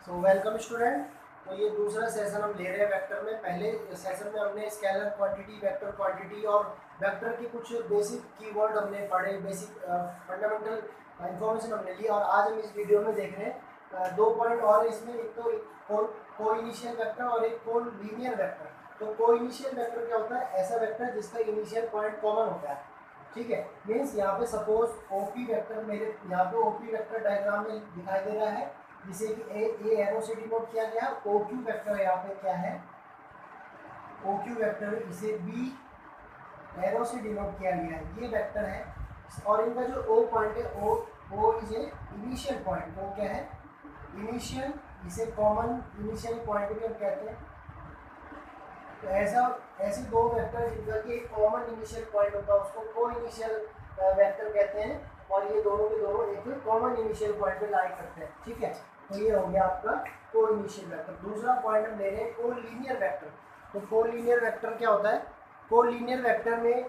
So welcome student. तो ये दूसरा सेशन हम ले रहे हैं वेक्टर में। पहले सेशन में हमने स्केलर क्वांटिटी, वेक्टर क्वांटिटी और वेक्टर के कुछ बेसिक कीवर्ड हमने पढ़े, बेसिक फंडामेंटल इंफॉर्मेशन हमने ली। और आज हम इस वीडियो में देख रहे हैं 2 पॉइंट और इसमें, एक तो को इनिशियल वेक्टर और एक को लीनियर वेक्टर। तो को इनिशियल वेक्टर क्या होता है? ऐसा वेक्टर जिसका इनिशियल पॉइंट कॉमन होता है। ठीक है, मीन्स यहाँ पे सपोज ओपी वेक्टर, मेरे यहाँ पे ओपी वेक्टर डायग्राम में दिखाई दे रहा है, जिसे कि ए एरो से डिनोट किया गया। ओ क्यू वेक्टर यहाँ पे क्या है? ओ क्यू वेक्टर, इसे बी एरो से डिनोट किया गया है, ये वेक्टर है। और इनका जो ओ पॉइंट है, O is a initial point. वो क्या है? इनिशियल, इसे कॉमन इनिशियल पॉइंट भी हम कहते हैं। तो ऐसे दो वेक्टर जिनका कि एक कॉमन इनिशियल पॉइंट होता है, उसको को इनिशियल वेक्टर कहते हैं। और ये दोनों के दोनों एक कॉमन इनिशियल पॉइंट पे लाई करते हैं। ठीक है, तो ये हो गया आपका को इनिशियल वेक्टर। दूसरा पॉइंट हम ले रहे हैं को लीनियर वेक्टर। तो को लीनियर वेक्टर क्या होता है? को लीनियर वेक्टर में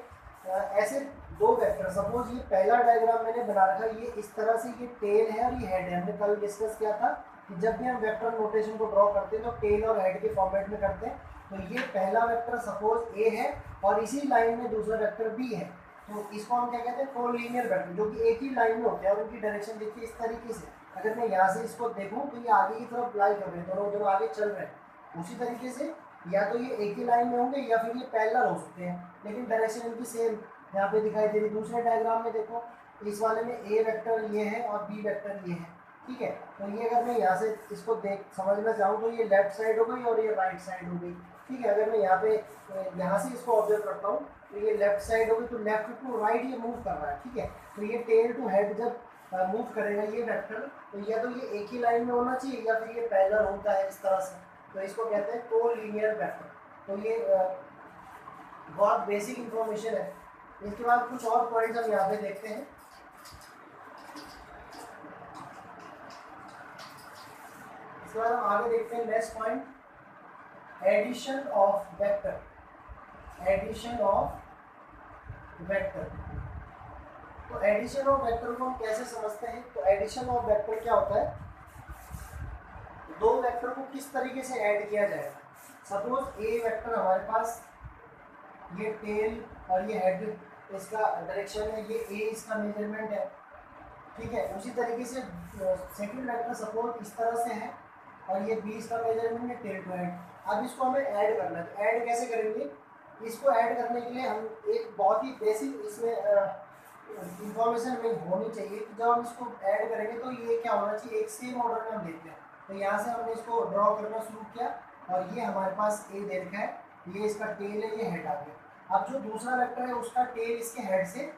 ऐसे दो वेक्टर, सपोज ये पहला डायग्राम मैंने बना रखा, ये इस तरह से, ये टेल है और ये हेड है। हमने कल डिस्कस किया था कि जब भी हम वेक्टर नोटेशन को ड्रॉ करते हैं तो टेल और हेड के फॉर्मेट में करते हैं। तो ये पहला वेक्टर सपोज ए है और इसी लाइन में दूसरा वेक्टर बी है। तो इसको हम क्या कहते हैं? को लीनियर वेक्टर, जो कि एक ही लाइन में होते हैं और उनकी डायरेक्शन देखिए इस तरीके से। अगर मैं यहाँ से इसको देखूँ तो ये आगे की तरफ लाई कर रहे हैं, दोनों आगे चल रहे हैं। उसी तरीके से या तो ये एक ही लाइन में होंगे या फिर ये पैरेलल हो सकते हैं, लेकिन डायरेक्शन इनकी सेम यहाँ पे दिखाई दे रही। दूसरे डायग्राम में देखो, इस वाले में ए वेक्टर ये है और बी वेक्टर ये है। ठीक है, तो ये अगर मैं यहाँ से इसको देख समझना चाहूँ तो ये लेफ्ट साइड हो गई और ये राइट साइड हो गई। ठीक है, अगर मैं यहाँ से इसको ऑब्जर्व करता हूँ तो ये लेफ्ट साइड हो गई, तो लेफ्ट टू राइट ये मूव कर रहा है। ठीक है, तो ये टेल टू हेड जब मूव करेगा ये वेक्टर, तो या तो ये एक ही लाइन में होना चाहिए या फिर ये पैरेलल होता है इस तरह से। तो इसको कहते हैं को लीनियर वेक्टर। तो ये बहुत बेसिक इंफॉर्मेशन है। इसके बाद कुछ और पॉइंट्स हम यहाँ पे देखते हैं। इसके बाद हम आगे देखते हैं next point, addition of vector. Addition of vector, तो एडिशन ऑफ वेक्टर को हम कैसे समझते हैं? तो एडिशन ऑफ वेक्टर क्या होता है? दो वेक्टर को किस तरीके से ऐड किया जाएगा। सपोज ए वेक्टर हमारे पास, ये टेल और ये हेड इसका डायरेक्शन है, ये ए इसका मेजरमेंट है। ठीक है, उसी तरीके से सेकंड वेक्टर सपोज इस तरह से है और ये बी इसका मेजरमेंट है, टेल टू हेड। अब इसको हमें ऐड करना है, तो ऐड कैसे करेंगे? इसको ऐड करने के लिए हम एक बहुत ही बेसिक इसमें इंफॉर्मेशन हमें होनी चाहिए कि जब हम इसको ऐड करेंगे तो ये क्या होना चाहिए, एक सेम ऑर्डर में हम लेते हैं। तो यहाँ से हमने इसको ड्रॉ करना शुरू किया और ये हमारे पास ए दे रखा है, ये इसका टेल है, ये हेड आ गया। अब जो दूसरा वेक्टर है उसका टेल इसके हेड से,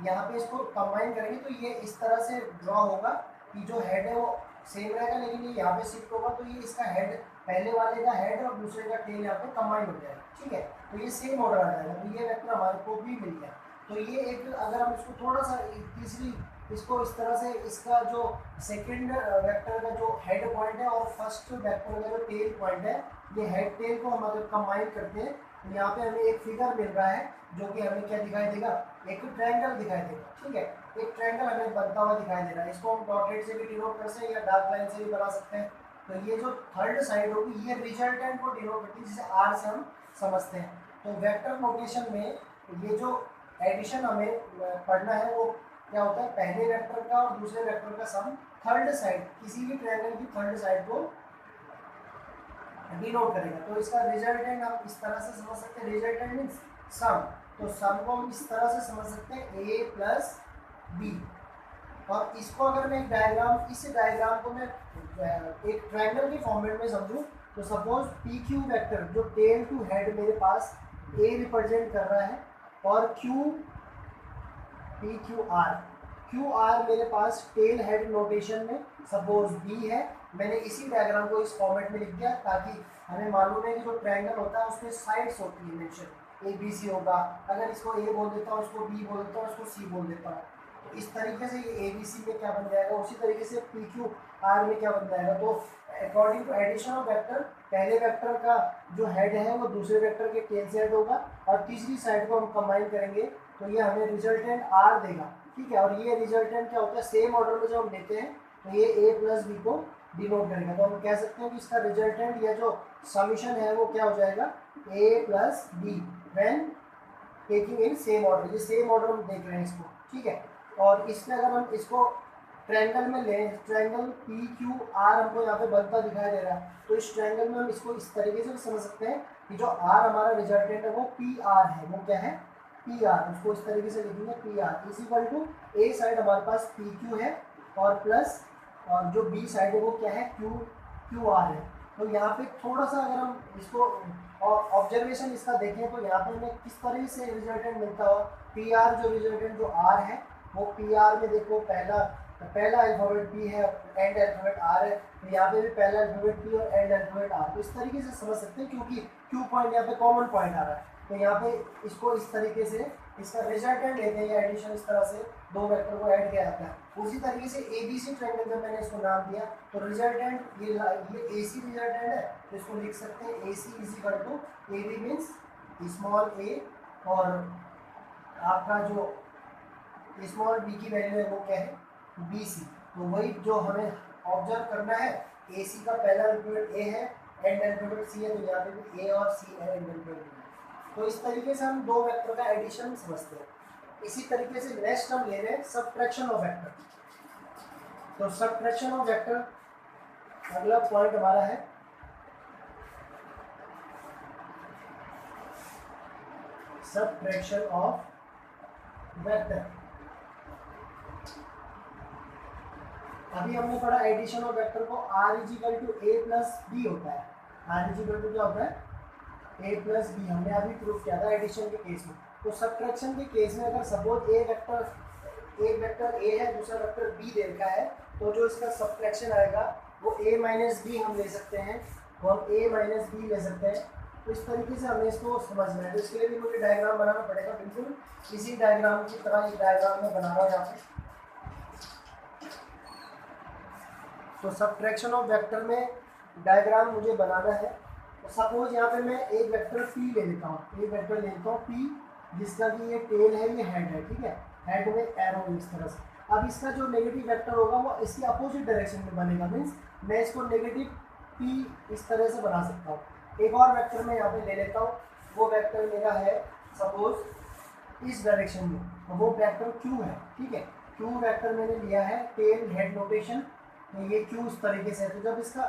यहाँ पे इसको कंबाइन करेंगे तो ये इस तरह से ड्रॉ होगा कि जो हेड है वो सेम रहेगा, लेकिन ये यहाँ पे शिफ्ट होगा तो ये इसका हेड, पहले वाले का हेड और दूसरे का टेल यहाँ पे कंबाइन हो जाएगा। ठीक है, तो ये सेम ऑर्डर आ जाएगा। तो ये वेक्टर हमारे को भी मिल गया। तो ये एक, अगर हम इसको थोड़ा सा तीसरी, इसको इस तरह से, इसका जो सेकंड वेक्टर का जो हेड पॉइंट है और फर्स्ट वेक्टर का जो टेल पॉइंट है, ये हेड टेल को हम अगर कंबाइन करते हैं तो यहाँ पे हमें एक फिगर मिल रहा है जो कि हमें क्या दिखाई देगा? एक ट्रायंगल दिखाई देगा। ठीक है, एक ट्रायंगल हमें बनता हुआ दिखाई दे रहा है। इसको हम डॉटेड से भी डिनोट कर सकते हैं या डार्क लाइन से भी बना सकते हैं। तो ये जो थर्ड साइड होगी ये रिजल्टेंट को डिनोट करती है, जिसे आर से हम समझते हैं। तो वेक्टर नोटेशन में ये जो एडिशन हमें पढ़ना है वो क्या होता है? पहले वेक्टर का और दूसरे वेक्टर का सम थर्ड साइड, किसी भी ट्रायंगल की थर्ड साइड को डिनोट करेगा। तो इसका रिजल्टेंट आप इस तरह से समझ सकते हैं, रिजल्टेंट मीन्स सम। तो सम को हम इस तरह से समझ सकते हैं, ए प्लस बी। और इसको अगर मैं एक डायग्राम, इस डायग्राम को मैं एक ट्रायंगल के फॉर्मेट में समझूं तो सपोज पी क्यू वेक्टर, जो टेल टू हेड मेरे पास ए रिप्रेजेंट कर रहा है और Q, P Q R, Q R मेरे पास टेल हेड नोटेशन में सपोज बी है। मैंने इसी डायग्राम को इस फॉर्मेट में लिख दिया ताकि हमें मालूम है कि जो ट्रायंगल होता है उसमें साइड्स होती है, मेंशन ए बी सी होगा। अगर इसको ए बोल देता हूँ, इसको बी बोल देता हूँ, इसको सी बोल देता हूँ, तो इस तरीके से ये ए बी सी में क्या बन जाएगा, उसी तरीके से पी क्यू आर में क्या बन जाएगा। तो according to addition of vector, पहले वेक्टर का जो हेड है वो दूसरे वेक्टर के टेल से हेड होगा और तीसरी साइड को हम कंबाइन करेंगे तो ये हमें रिजल्टेंट आर देगा। ठीक है, और ये रिजल्टेंट क्या होता है? सेम ऑर्डर में जब हम लेते हैं तो ये ए प्लस बी को डिनोट करेगा। तो हम कह सकते हैं कि इसका रिजल्टेंट या जो समीशन है वो क्या हो जाएगा, A plus B when taking in same order. ये सेम ऑर्डर हम देख रहे हैं इसको, ठीक है। और इसमें अगर हम इसको ट्रायंगल में लें, ट्रायंगल पी क्यू आर हमको यहाँ पे बनता दिखाई दे रहा है, तो इस ट्रायंगल में हम इसको इस तरीके से भी समझ सकते हैं कि जो आर हमारा रिजल्टेंट है वो पी आर है। वो क्या है, पी आर। उसको इस तरीके से लिखेंगे P R is equal to A side हमारे पास पी क्यू है और प्लस और जो बी साइड है वो क्या है, क्यू क्यू आर है। तो यहाँ पे थोड़ा सा अगर हम इसको और ऑब्जर्वेशन इसका देखें तो यहाँ पे हमें किस तरह से रिजल्टेंट मिलता हो, पी आर जो रिजल्टेंट जो आर है वो पी आर में देखो पहला अल्फाबेट पी है, एंड अल्फाबेट आर है, तो यहाँ पे भी पहला अल्फाबेट पी और एंड अल्फाबेट आर। तो इस तरीके से समझ सकते हैं क्योंकि क्यू पॉइंट यहाँ पे कॉमन पॉइंट आ रहा है, तो यहाँ पे इसको इस तरीके से इसका रिजल्टेंट लेते हैं, एडिशन इस तरह से दो वेक्टर को ऐड किया जाता है। उसी तरीके से एबीसी ट्रायंगल जब मैंने इसको नाम दिया तो रिजल्टेंट ये एसी रिजल्टेंट है, तो इसको लिख सकते हैं AC is equal to AB means small A और आपका जो स्मॉल बी की वैल्यू है वो क्या है, बी सी। तो वही जो हमें ऑब्जर्व करना है, ए सी का पहला अल्फाबेट ए है, एंड अल्फाबेट सी है, तो यहाँ पे भी ए और सी है, एंड अल्फाबेट। तो इस तरीके से हम दो वेक्टर का एडिशन समझते हैं। इसी तरीके से नेक्स्ट हम ले रहे हैं सबट्रैक्शन ऑफ वेक्टर। तो सबट्रैक्शन ऑफ वेक्टर अगला पॉइंट हमारा है सबट्रैक्शन ऑफ वेक्टर। अभी हमने पढ़ा एडिशन ऑफ वेक्टर को R is equal to A plus B होता है। आर इज इक्वल टू क्या होता है, ए प्लस बी। हमने अभी प्रूव किया था एडिशन के केस में। तो सबट्रैक्शन के केस में अगर सपोज एक वेक्टर ए है, दूसरा वेक्टर बी दे रखा है, तो जो इसका सबट्रैक्शन आएगा वो ए माइनस बी हम ले सकते हैं, तो हम ए माइनस बी ले सकते हैं। तो इस तरीके से हमें इसको समझना है। तो इसके लिए भी मुझे डायग्राम बनाना पड़ेगा, बिल्कुल इसी डायग्राम की तरह एक डायग्राम में बना रहा हूँ यहाँ पे। तो सबट्रैक्शन ऑफ वेक्टर में डायग्राम मुझे बनाना है। तो सपोज यहाँ पे मैं एक वेक्टर पी ले लेता हूँ, एक वेक्टर ले लेता हूँ पी, जिसका कि ये टेल है, ये हेड है, ठीक है। हेड में एरो इस तरह से। अब इसका जो नेगेटिव वेक्टर होगा वो इसकी अपोजिट डायरेक्शन में बनेगा, मीन्स मैं इसको नेगेटिव पी इस तरह से बना सकता हूँ। एक और वेक्टर मैं यहाँ पे ले लेता हूँ, वो वेक्टर मेरा है सपोज इस डायरेक्शन में, तो वो वेक्टर क्यू है, ठीक है। क्यू वेक्टर मैंने लिया है, टेल हेड नोटेशन, तो ये क्यू इस तरीके से है। तो जब इसका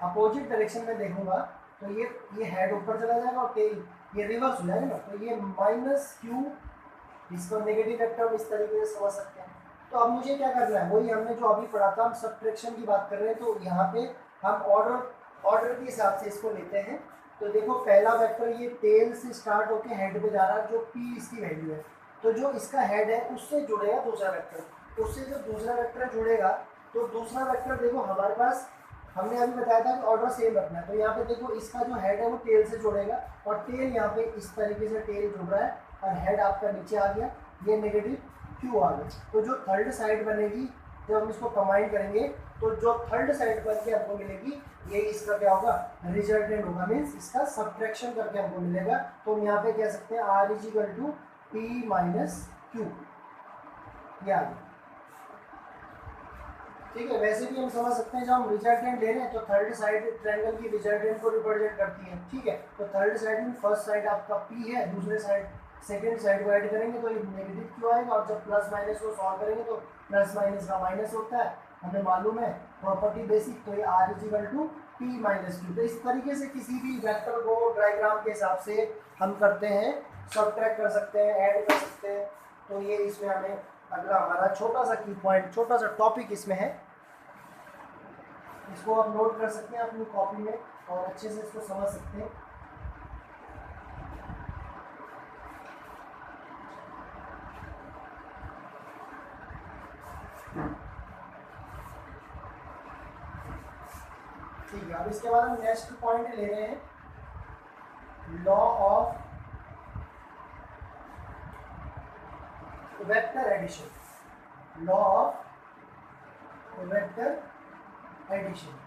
अपोजिट डायरेक्शन में देखूंगा तो ये हेड ऊपर चला जाएगा और टेल ये रिवर्स हो जाएगा ना, तो ये माइनस क्यू, इसको नेगेटिव वेक्टर इस तरीके से समझ सकते हैं। तो अब मुझे क्या करना है, वही हमने जो अभी पढ़ा था, हम सबट्रैक्शन की बात कर रहे हैं। तो यहाँ पे हम ऑर्डर के हिसाब से इसको लेते हैं। तो देखो पहला वेक्टर ये टेल से स्टार्ट होकर हेड पे जा रहा है, जो पी इसकी वैल्यू है। तो जो इसका हेड है उससे जुड़ेगा दूसरा वेक्टर, उससे जो दूसरा वेक्टर जुड़ेगा, तो दूसरा वेक्टर देखो हमारे पास हमने अभी बताया था कि ऑर्डर सेम रखना है। तो यहाँ पे देखो इसका जो हेड है वो टेल से जुड़ेगा, और टेल यहाँ पे इस तरीके से टेल जुड़ रहा है और हेड आपका नीचे आ गया, ये नेगेटिव क्यू आ गया। तो जो थर्ड साइड बनेगी जब हम इसको कंबाइन करेंगे, तो जो थर्ड साइड बन के हमको मिलेगी, ये इसका क्या होगा, रिजल्टेंट होगा, मीन्स इसका सबट्रैक्शन करके हमको मिलेगा। तो हम यहाँ पे कह सकते हैं R is equal to P minus Q, ये आ गया, ठीक है। वैसे भी हम समझ सकते हैं जब हम रिजल्टेंट ले रहे हैं तो थर्ड साइड ट्रायंगल की रिजल्टेंट को रिप्रेजेंट करती है, ठीक है। तो थर्ड साइड में फर्स्ट साइड आपका पी है, दूसरे साइड सेकंड साइड को ऐड करेंगे तो ये नेगेटिव क्यू आएगा, और जब प्लस माइनस को सॉल्व करेंगे तो प्लस माइनस का माइनस होता है, हमें मालूम है प्रॉपर्टी बेसिक। तो ये R is equal to P minus Q. तो इस तरीके से किसी भी वेक्टर को डायग्राम के हिसाब से हम करते हैं, सबट्रैक्ट कर सकते हैं, ऐड कर सकते हैं। तो ये इसमें हमें अगला हमारा छोटा सा की पॉइंट, छोटा सा टॉपिक इसमें है, इसको आप नोट कर सकते हैं अपनी कॉपी में और अच्छे से इसको समझ सकते हैं। ठीक है, अब इसके बाद हम नेक्स्ट पॉइंट ले रहे हैं, law of vector addition. Law of vector addition.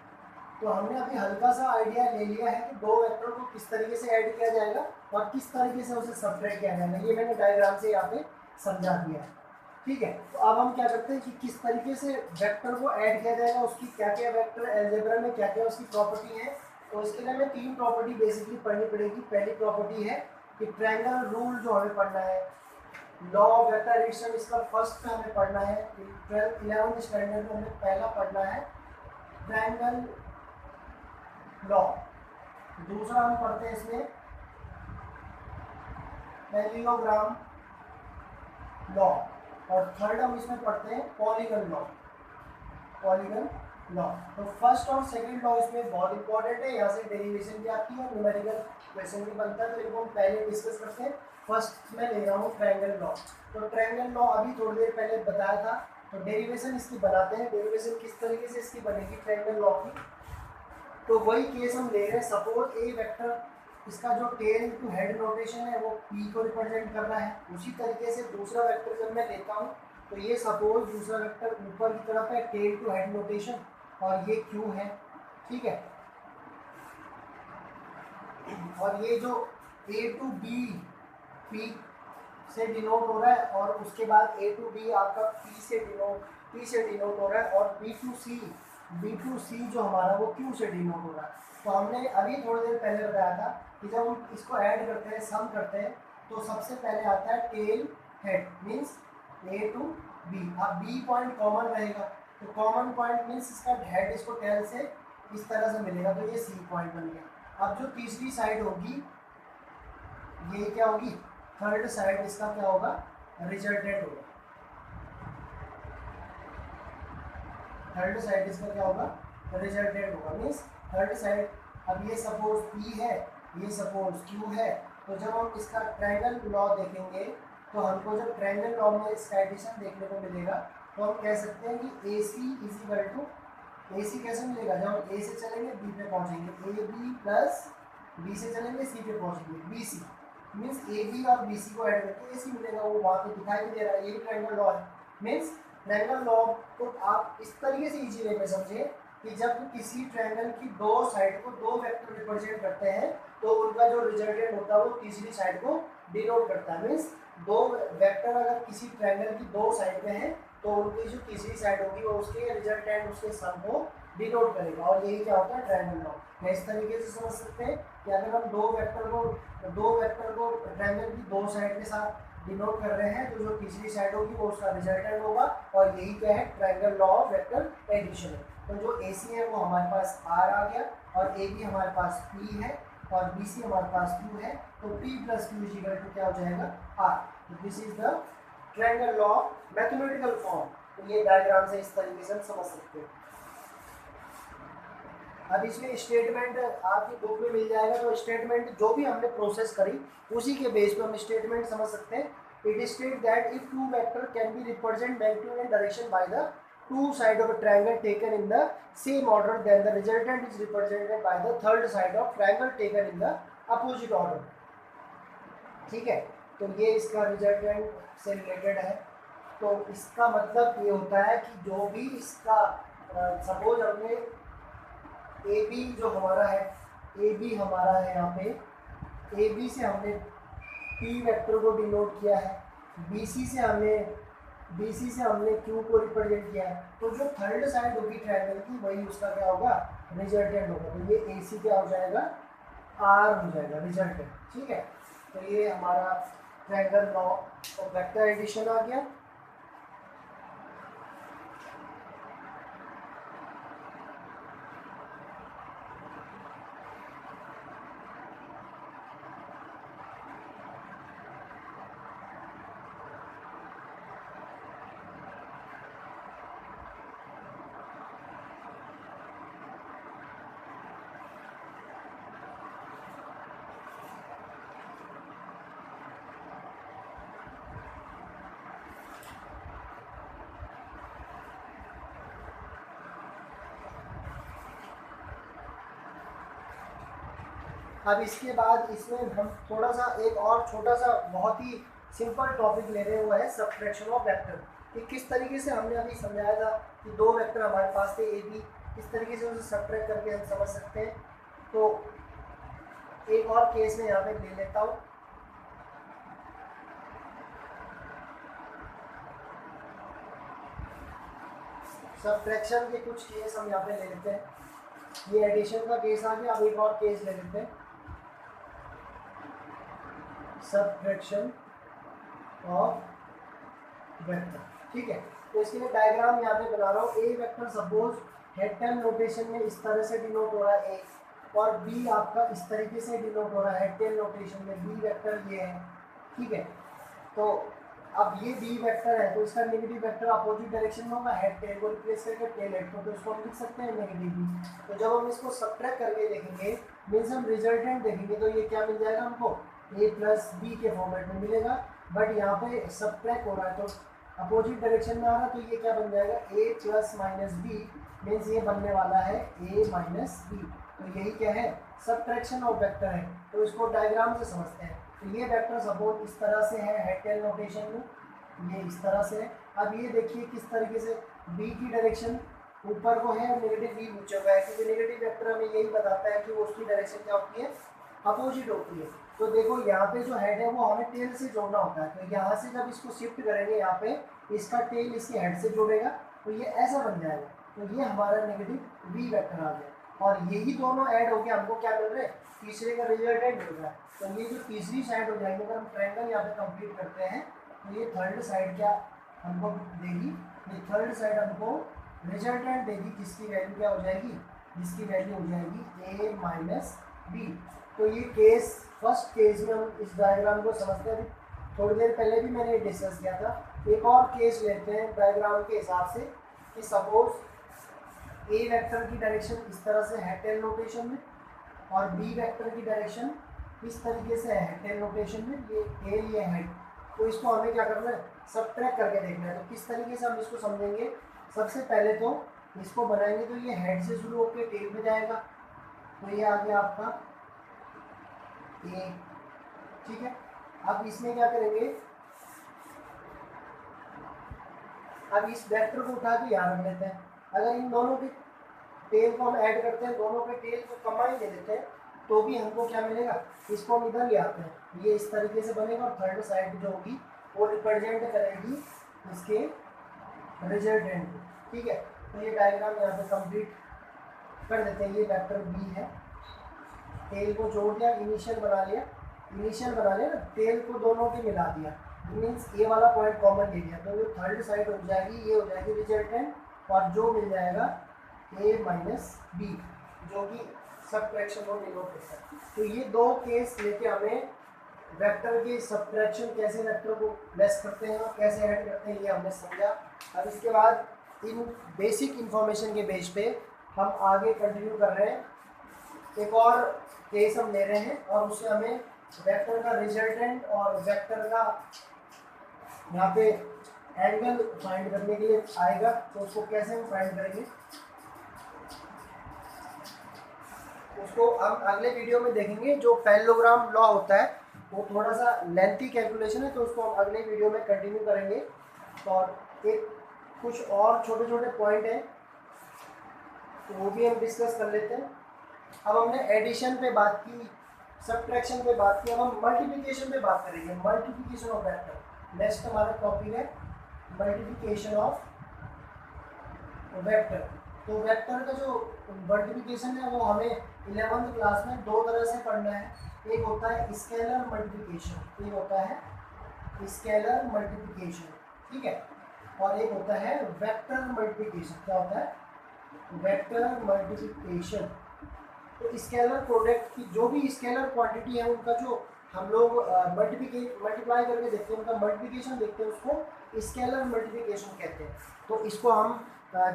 तो हमने अभी हल्का सा आइडिया ले लिया है कि दो वेक्टर को किस तरीके से ऐड किया जाएगा और किस तरीके से उसे सबट्रैक्ट किया जाएगा, ये मैंने डायग्राम से यहाँ पे समझा दिया है। ठीक है। तो अब हम क्या करते हैं कि किस तरीके से वेक्टर को ऐड किया जाएगा, उसकी क्या क्या वेक्टर अलजेब्रा में क्या क्या उसकी प्रॉपर्टी है। तो इसके लिए हमें तीन प्रॉपर्टी बेसिकली पढ़नी पड़ेगी। पहली प्रॉपर्टी है कि ट्रायंगल रूल जो हमें पढ़ना है, लॉ ऑफ वेक्टर एडिशन, इसका फर्स्ट में हमें पढ़ना है। 11th स्टैंडर्ड में हमें पहला पढ़ना है ट्रायंगल लॉ। दूसरा हम पढ़ते हैं इसमें पैरेललोग्राम लॉ, और थर्ड हम इसमें पढ़ते हैं पॉलीगन लॉ। पॉलीगन लॉ, तो फर्स्ट और सेकंड लॉ इसमें बहुत इंपॉर्टेंट है। यहाँ से डेरिवेशन भी आती है और न्यूमेरिकल क्वेश्चन भी बनता है, तो इनको हम पहले डिस्कस करते हैं। फर्स्ट में ले रहा हूँ ट्रायंगल लॉ। तो ट्रायंगल लॉ अभी थोड़ी देर पहले बताया था। तो डेरिवेशन इसकी बनाते हैं। डेरिवेशन किस तरीके से इसकी बनेगी ट्रायंगल लॉ की, तो वही केस हम ले रहे हैं। सपोज ए वेक्टर, इसका जो टेल टू हेड नोटेशन है वो पी को रिप्रेजेंट कर रहा है। उसी तरीके से दूसरा वेक्टर जब मैं लेता हूँ, तो ये सपोज दूसरा वेक्टर ऊपर की तरफ है, टेल टू हेड नोटेशन, और ये क्यू है। ठीक है, और ये जो ए टू बी पी से डिनोट हो रहा है, और उसके बाद ए टू बी आपका पी से डिनोट हो रहा है, और बी टू सी जो हमारा वो क्यू से डिनोट हो रहा है। तो हमने अभी थोड़ी देर पहले बताया था कि जब हम इसको ऐड करते हैं, सम करते हैं, तो सबसे पहले आता है tail head, means A to B. अब बी पॉइंट कॉमन रहेगा, तो कॉमन पॉइंट मीन्स इसका हेड इसको टेल से इस तरह से मिलेगा, तो ये सी पॉइंट बन गया। अब जो तीसरी साइड होगी, ये क्या होगी, थर्ड साइड, इसका क्या होगा, रिजल्टेंट होगा। थर्ड साइड इसका क्या होगा, रिजल्टेंट होगा, मीन्स थर्ड साइड। अब ये सपोज P है, ये सपोज Q है। तो जब हम इसका ट्रायंगल लॉ देखेंगे, तो हमको जब ट्रायंगल लॉ में इसका एडिशन देखने को मिलेगा, तो हम कह सकते हैं कि AC is equal to, AC कैसे मिलेगा, जब हम A से चलेंगे B पे पहुंचेंगे, AB प्लस B से चलेंगे C पे पहुंचेंगे, BC मीन्स AB और BC को ऐड करके AC मिलेगा। वो वहाँ पे दिखाई भी दे रहा है, यही ट्रायंगल लॉ है। मीन्स ट्रायंगल लॉ को आप इस तरीके से इजी वे में समझें कि जब किसी ट्रायंगल की दो साइड को दो वेक्टर रिप्रेजेंट करते हैं, तो उनका जो रिजल्टेंट होता है वो तीसरी साइड को डिनोट करता है। मीन्स दो वेक्टर अगर किसी ट्रायंगल की दो साइड में है, तो उनकी जो तीसरी साइड होगी वो उसके रिजल्टेंट, उसके सम को डिनोट करेगा। और यही क्या होता है ट्रायंगल लॉ। मैं इस तरीके से समझ सकते हैं कि अगर हम दो वेक्टर को ट्रायंगल की दो साइड के साथ डिनोट कर रहे हैं, तो जो तीसरी साइड होगी वो उसका रिजल्टेंट होगा। और यही क्या है, triangle law of vector addition है। तो जो AC है वो हमारे पास R आ गया, और AB हमारे पास P है, और BC हमारे पास Q है। तो P plus Q is equal to क्या हो जाएगा, R। तो this is the triangle law mathematical form. तो ये डायग्राम से इस तरीके से हम समझ सकते हैं। अब इसमें स्टेटमेंट आपकी बुक में मिल जाएगा, तो स्टेटमेंट जो भी हमने प्रोसेस करी उसी के बेस पे हम स्टेटमेंट समझ सकते हैं। It state that if two vector can be represent magnitude and direction by the two side of a triangle taken in the same order, then the resultant is represented by the third side of triangle taken in the opposite order. ठीक है, तो ये इसका resultant से related है। तो इसका मतलब ये होता है कि जो भी इसका सपोज हमने ए बी जो हमारा है, ए बी हमारा है यहाँ पे, ए बी से हमने पी वेक्टर को डिनोट किया है, बी सी से हमने क्यू को रिप्रेजेंट किया है। तो जो थर्ड साइड होगी ट्रायंगल की, वही उसका क्या होगा, रिजल्टेंट होगा। तो ये ए सी क्या हो जाएगा, आर हो जाएगा रिजल्टेंट। ठीक है, तो ये हमारा triangle law of vector addition आ गया। अब इसके बाद इसमें हम थोड़ा सा एक और छोटा सा बहुत ही सिंपल टॉपिक ले रहे हुए हैं, सब्ट्रैक्शन ऑफ वेक्टर। कि किस तरीके से हमने अभी समझाया था कि दो वेक्टर हमारे पास थे ए बी, किस तरीके से उसे सब्ट्रैक्ट करके हम समझ सकते हैं। तो एक और केस में यहाँ पे ले लेता हूँ। सब्ट्रैक्शन के कुछ केस हम यहाँ पे ले लेते हैं। ये एडिशन का केस आ गया। अब एक और केस ले लेते हैं, सब्ट्रैक्शन ऑफ वेक्टर। ठीक है, तो इसके लिए डायग्राम यहाँ पे बना रहा हूँ। A vector suppose head tail notation में इस तरह से डिनोट हो रहा है ए, और बी आपका इस तरीके से डिनोट हो रहा है हेड टेल नोटेशन में। बी वेक्टर ये है। ठीक है, तो अब ये बी वेक्टर है तो इसका नेगेटिव वेक्टर अपोजिट डायरेक्शन में होगा, हेड टेल को रिप्लेस करके टेल हेड को, तो इसको हम लिख सकते हैं नेगेटिव बी। तो जब हम इसको सब्ट्रैक्ट करके देखेंगे, मीन्स हम रिजल्टेंट देखेंगे, तो ये क्या मिल जाएगा हमको, ए प्लस बी के फॉर्मेट में मिलेगा। बट यहाँ पे सब्ट्रैक्ट हो रहा है तो अपोजिट डायरेक्शन में आ रहा है, तो ये क्या बन जाएगा, A plus minus B, means ये बनने वाला है ए माइनस बी। तो यही क्या है, सब्ट्रैक्शन ऑफ वेक्टर है। तो इसको डायग्राम से समझते हैं। तो ये वेक्टर सपोज इस तरह से है हेड टेल नोटेशन में, ये इस तरह से है। अब ये देखिए किस तरीके से बी की डायरेक्शन ऊपर को है और नेगेटिव बी नीचे हुआ है, क्योंकि नेगेटिव वेक्टर हमें यही बताता है कि वो उसकी डायरेक्शन क्या होती है, अपोजिट होती है। तो देखो यहाँ पे जो हेड है वो हमें टेल से जोड़ना होता है, तो यहाँ से जब इसको शिफ्ट करेंगे यहाँ पे, इसका टेल इसके हेड से जोड़ेगा, तो ये ऐसा बन जाएगा। तो ये हमारा नेगेटिव बी वेक्टर आ गया, और यही दोनों ऐड होकर हमको क्या मिल रहा है, तीसरे का रिजल्टेंट मिल रहा है। तो ये जो तीसरी साइड हो जाएगी, अगर हम ट्रायंगल यहाँ पे कंप्लीट करते हैं, तो ये थर्ड साइड क्या हमको देगी, ये थर्ड साइड हमको रिजल्टेंट देगी, जिसकी वैल्यू क्या हो जाएगी, जिसकी वैल्यू हो जाएगी ए माइनस बी। तो ये केस, फर्स्ट केस में हम इस डायग्राम को समझते हैं। थोड़ी देर पहले भी मैंने डिस्कस किया था। एक और केस लेते हैं डायग्राम के हिसाब से, कि सपोज ए वेक्टर की डायरेक्शन इस तरह से है टेल नोटेशन में, और बी वेक्टर की डायरेक्शन इस तरीके से है टेल नोटेशन में, ये टेल ये हेड। तो इसको हमें क्या करना है, सब्ट्रैक्ट करके देखना है। तो किस तरीके से हम इसको समझेंगे, सबसे पहले तो इसको बनाएंगे तो ये हेड से शुरू होकर टेल में जाएगा, तो ये आ गया आपका ए। ठीक है, अब इसमें क्या करेंगे, अब इस वेक्टर को उठा के यहाँ रख लेते हैं। अगर इन दोनों के टेल को हम ऐड करते हैं, दोनों के टेल को कंबाइन ले लेते हैं, तो भी हमको क्या मिलेगा, इसको हम इधर ले आते हैं, ये इस तरीके से बनेगा, और थर्ड साइड जो होगी वो रिप्रेजेंट करेगी इसके रिजल्टेंट। ठीक है, तो ये डायग्राम यहाँ पे कंप्लीट कर देते हैं। ये वेक्टर बी है, टेल को जोड़ दिया, इनिशियल बना लिया ना, टेल को दोनों के मिला दिया, मीन्स ए वाला पॉइंट कॉमन ले लिया, तो जो थर्ड साइड हो जाएगी ये हो जाएगी रिजल्टेंट, और जो मिल जाएगा ए माइनस बी, जो कि सब्ट्रैक्शन को डिनोट करता है। तो ये दो केस लेके हमें वेक्टर की सब्ट्रैक्शन, कैसे वेक्टर को लेस करते हैं और कैसे ऐड करते हैं, ये हमने समझा। अब इसके बाद इन बेसिक इंफॉर्मेशन के बेस पे हम आगे कंटिन्यू कर रहे हैं। एक और केस हम ले रहे हैं, और उससे हमें वेक्टर का रिजल्टेंट और वेक्टर का यहाँ पे एंगल फाइंड करने के लिए आएगा। तो उसको कैसे हम फाइंड करेंगे, उसको हम अगले वीडियो में देखेंगे। जो पैरेललोग्राम लॉ होता है वो थोड़ा सा लेंथी कैलकुलेशन है, तो उसको हम अगले वीडियो में कंटिन्यू करेंगे। और एक कुछ और छोटे छोटे पॉइंट हैं, तो वो भी हम डिस्कस कर लेते हैं। अब हमने एडिशन पे बात की, सब्ट्रैक्शन पे बात की, अब हम मल्टीप्लिकेशन पे बात करेंगे, मल्टीप्लिकेशन ऑफ वेक्टर। नेक्स्ट हमारा टॉपिक है मल्टीप्लिकेशन ऑफ वेक्टर। तो वेक्टर का जो मल्टीप्लिकेशन है वो हमें 11th क्लास में दो तरह से पढ़ना है। एक होता है स्केलर मल्टीप्लिकेशन, एक होता है स्केलर मल्टीप्लिकेशन, ठीक है, और एक होता है वेक्टर मल्टीप्लिकेशन। क्या होता है, वेक्टर मल्टीप्लिकेशन। तो स्केलर प्रोडक्ट की जो भी स्केलर क्वांटिटी है, उनका जो हम लोग मल्टीप्लाई करके देखते हैं, उनका मल्टीप्लिकेशन देखते हैं, उसको स्केलर मल्टीप्लिकेशन कहते हैं। तो इसको हम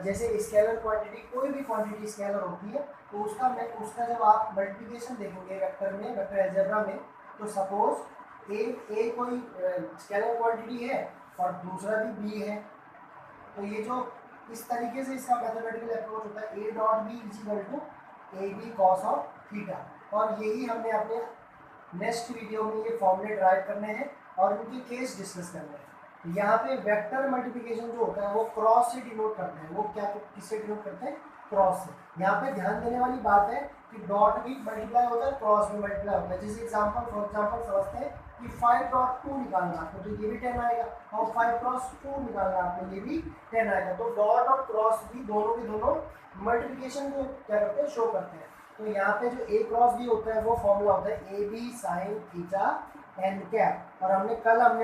जैसे स्केलर क्वांटिटी, कोई भी क्वांटिटी स्केलर होती है, तो उसका जब आप मल्टीप्लिकेशन देखेंगे वेक्टर में, वेक्टर अलजेब्रा में, तो सपोज ए कोई स्केलर क्वांटिटी है और दूसरा भी बी है, तो ये जो इस तरीके से इसका मैथमेटिकल अप्रोच होता है, A dot B is equal to A B cos of theta. और यही हमने अपने नेक्स्ट वीडियो में ये फॉर्मूले ड्राइव करने हैं और उनकी केस डिस्कस करने हैं। यहाँ पे वेक्टर मल्टीप्लिकेशन जो होता है वो क्रॉस से डिनोट करते हैं। वो क्या किससे डिनोट करते हैं, क्रॉस से। यहाँ पे ध्यान देने वाली बात है कि डॉट भी मल्टीप्लाई होता है, क्रॉस भी मल्टीप्लाई होता है। जैसे एग्जाम्पल, फॉर एग्जाम्पल समझते हैं, कि 5.2 निकालना है आपको, तो ये भी 10 आएगा, और 5 क्रॉस 2 निकालना है आपको, ये भी 10 आएगा। तो डॉट और क्रॉस भी दोनों के दोनों मल्टीप्लिकेशन को क्या करते हैं, शो करते हैं। तो यहाँ पे जो ए क्रॉस बी होता है वो फॉर्मूला होता है A B sine theta N cap. और हमने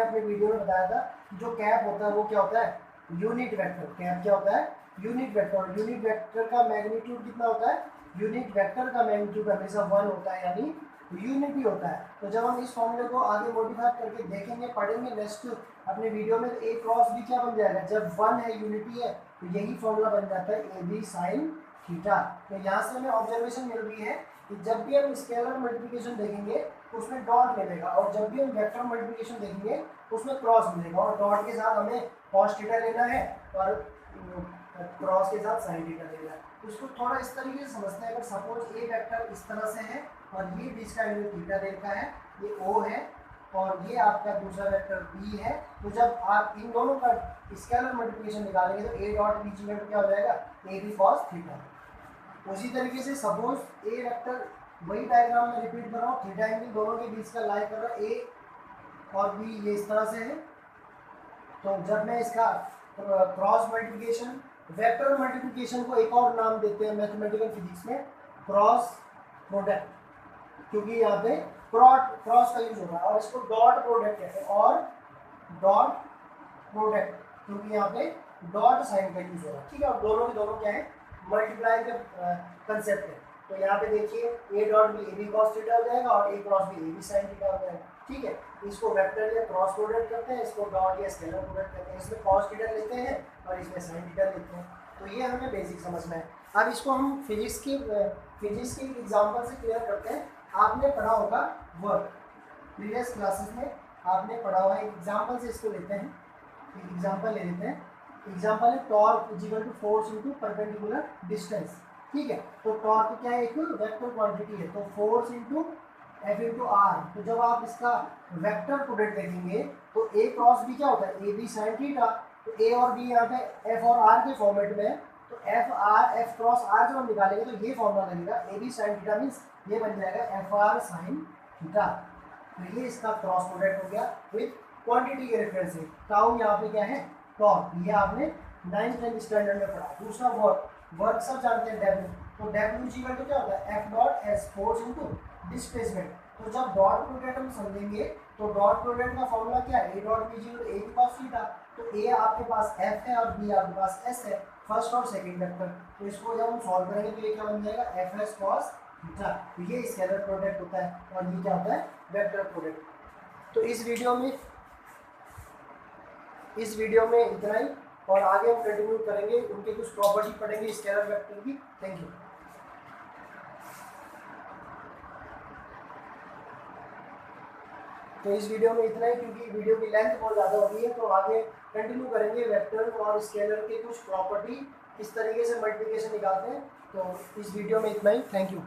अपने वीडियो में बताया था जो कैप होता है वो क्या होता है, यूनिट वेक्टर। कैप क्या होता है, यूनिट वेक्टर। यूनिट वेक्टर का मैग्नीट्यूड कितना होता है, यूनिट वेक्टर का मैग्नीट्यूड हमेशा 1 होता है, यानी यूनिटी होता है। तो जब हम इस फॉर्मूले को आगे मॉडिफाई करके देखेंगे, पढ़ेंगे नेक्स्ट अपने वीडियो में, तो ए क्रॉस भी क्या बन जाएगा, जब 1 है, यूनिटी है, तो यही फॉर्मूला बन जाता है ए बी साइन थीटा। तो यहाँ से हमें ऑब्जर्वेशन मिल रही है कि जब भी हम स्केलर मल्टीप्लिकेशन देखेंगे उसमें डॉट मिलेगा, और जब भी हम वेक्टर मल्टीप्लिकेशन देखेंगे उसमें क्रॉस मिलेगा, और डॉट के साथ हमें कॉस थीटा लेना है और क्रॉस के साथ साइन थीटा लेना है। उसको थोड़ा इस तरीके से समझते हैं। अगर सपोज ए वेक्टर इस तरह से है और ये बीच का एंगल थीटा देखा है, ये ओ है, और ये आपका दूसरा वेक्टर बी है, तो जब आप इन दोनों का स्केलर मल्टीप्लिकेशन निकालेंगे तो ए डॉट बीच में क्या हो जाएगा, ए बी कॉस थीटा। उसी तरीके से सपोज ए वेक्टर, वही डायग्राम में रिपीट कर रहा हूँ, थीटा एंगल दोनों के बीच का लाई कर रहा है, ए और बी ये इस तरह से है। तो जब मैं इसका क्रॉस मल्टीप्लिकेशन, वेक्टर मल्टीप्लिकेशन को एक और नाम देते हैं मैथमेटिकल फिजिक्स में, क्रॉस प्रोडक्ट, क्योंकि यहाँ पे क्रॉस का यूज हो रहा है। और इसको डॉट प्रोडक्ट कहते हैं, और डॉट प्रोडक्ट क्योंकि यहाँ पे डॉट साइन का यूज हो रहा है, ठीक है। और दोनों के दोनों क्या है, मल्टीप्लाई का कंसेप्ट है। तो यहाँ पे देखिए ए डॉट भी ए बी कॉस थीटा हो जाएगा, और ए क्रॉस भी ए बी साइन थीटा हो जाएगा, ठीक है। इसको वेक्टर या क्रॉस प्रोडक्ट करते हैं, इसको डॉट या स्केलर प्रोडक्ट करते हैं। इसमें कॉस थीटा लेते हैं और इसमें साइन थीटा लेते हैं। तो ये हमें बेसिक समझना है। अब इसको हम फिजिक्स की एग्जाम्पल से क्लियर करते हैं। आपने पढ़ा होगा वर्क, प्रीवियस क्लासेस में आपने पढ़ा हुआ है, एग्जाम्पल से इसको लेते हैं। एक एग्जाम्पल ले लेते हैं। एग्जाम्पल है torque equal to force into perpendicular distance, ठीक है। तो टॉर्क क्या है, एक वेक्टर क्वांटिटी है, तो force into F into R. तो जब आप इसका वेक्टर प्रोडक्ट देखेंगे तो ए क्रॉस बी क्या होता है, ए बी साइन थीटा। तो ए और बी यहाँ पे एफ और आर के फॉर्मेट में है, तो एफ क्रॉस आर जब हम निकालेंगे तो ये फॉर्मूला लगेगा, A B sine theta means ये बन जाएगा एफ आर साइन थीटा। तो ये इसका क्रॉस प्रोडक्ट हो गया विथ क्वांटिटी के रेफरेंस से। टाउ यहाँ पे क्या है, टॉर्क, ये आपने 9th स्टैंडर्ड में पढ़ा। दूसरा वर्क सब जानते हैं, डब्ल्यू। तो डब्ल्यू इक्वल टू क्या होता है, F dot S, force into displacement. तो जब डॉट प्रोडक्ट हम समझेंगे तो डॉट प्रोडक्ट का फॉर्मूला क्या है, A dot B equal to A B cos theta. तो ए आपके पास एफ है और बी आपके पास एस है, फर्स्ट और सेकंड वेक्टर। तो इसको जब हम सॉल्व करेंगे तो ये क्या बन जाएगा, एफ एस कॉस थीटा। तो ये स्केलर प्रोडक्ट होता है, और ये क्या होता है, वेक्टर प्रोडक्ट। तो इस वीडियो में इतना ही, और आगे हम कंटिन्यू करेंगे, उनके कुछ प्रॉपर्टी पढ़ेंगे स्केलर वेक्टर की। Thank you. तो इस वीडियो में इतना ही, क्योंकि वीडियो की लेंथ बहुत ज़्यादा हो गई है, तो आगे कंटिन्यू करेंगे वेक्टर और स्केलर के कुछ प्रॉपर्टी, किस तरीके से मल्टीप्लिकेशन निकालते हैं। तो इस वीडियो में इतना ही, थैंक यू।